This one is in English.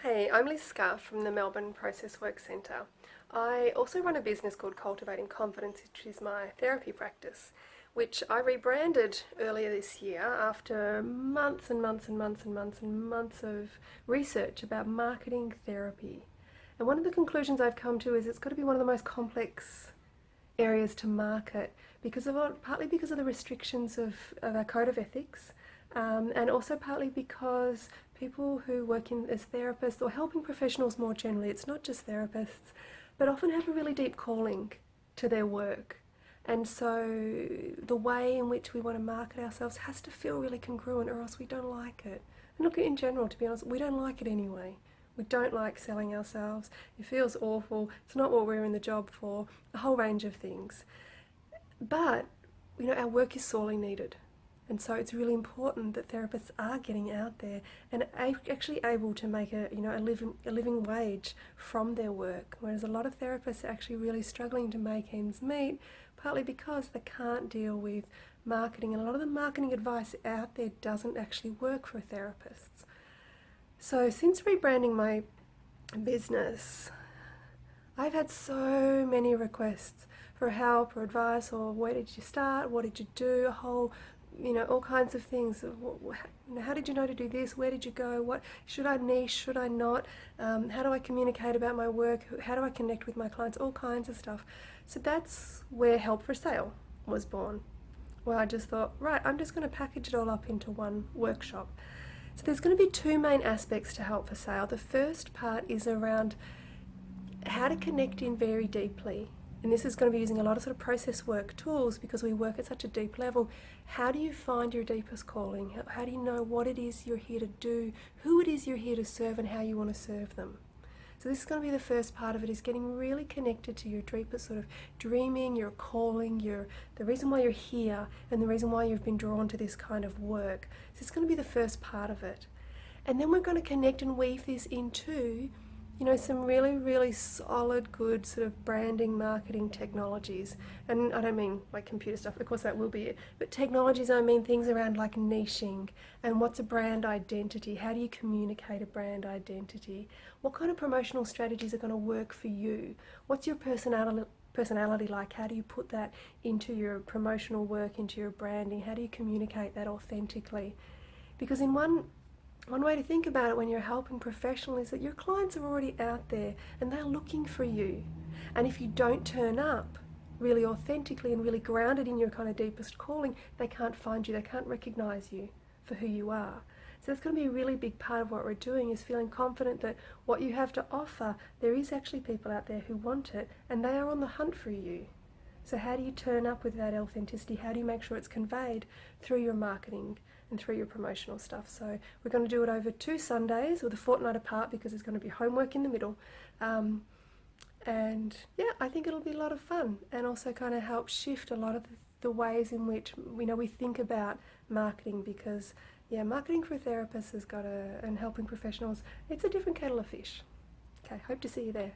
Hey, I'm Liz Scarf from the Melbourne Processwork Centre. I also run a business called Cultivating Confidence, which is my therapy practice, which I rebranded earlier this year after months and months and months and months and months of research about marketing therapy. And one of the conclusions I've come to is it's got to be one of the most complex areas to market partly because of the restrictions of our code of ethics, and also partly because people who work as therapists or helping professionals more generally, it's not just therapists, but often have a really deep calling to their work. And so the way in which we want to market ourselves has to feel really congruent, or else we don't like it. And look, in general, to be honest, we don't like it anyway. We don't like selling ourselves. It feels awful. It's not what we're in the job for. A whole range of things. But, our work is sorely needed. And so it's really important that therapists are getting out there and actually able to make a living wage from their work. Whereas a lot of therapists are actually really struggling to make ends meet, partly because they can't deal with marketing. And a lot of the marketing advice out there doesn't actually work for therapists. So since rebranding my business, I've had so many requests for help or advice, or where did you start, what did you do, all kinds of things. How did you know to do this? Where did you go? What should I niche? Should I not? How do I communicate about my work? How do I connect with my clients? All kinds of stuff. So that's where Help for Sale was born. Well, I just thought, right, I'm just going to package it all up into one workshop. So there's going to be two main aspects to Help for Sale. The first part is around how to connect in very deeply. And this is going to be using a lot of sort of process work tools because we work at such a deep level. How do you find your deepest calling? How do you know what it is you're here to do, who it is you're here to serve, and how you want to serve them? So this is going to be the first part of it, is getting really connected to your deepest sort of dreaming, your calling, the reason why you're here, and the reason why you've been drawn to this kind of work. So it's going to be the first part of it. And then we're going to connect and weave this into some really, really solid, good sort of branding, marketing technologies. And I don't mean like computer stuff, of course that will be it, but technologies, I mean things around like niching and what's a brand identity, how do you communicate a brand identity, what kind of promotional strategies are going to work for you, what's your personality like, how do you put that into your promotional work, into your branding, how do you communicate that authentically? Because in one way to think about it when you're helping professionally is that your clients are already out there and they're looking for you. And if you don't turn up really authentically and really grounded in your kind of deepest calling, they can't find you, they can't recognize you for who you are. So that's going to be a really big part of what we're doing, is feeling confident that what you have to offer, there is actually people out there who want it and they are on the hunt for you. So how do you turn up with that authenticity? How do you make sure it's conveyed through your marketing and through your promotional stuff? So we're going to do it over 2 Sundays with a fortnight apart because there's going to be homework in the middle. And yeah, I think it'll be a lot of fun and also kind of help shift a lot of the ways in which we think about marketing, because marketing for therapists and helping professionals, it's a different kettle of fish. Okay, hope to see you there.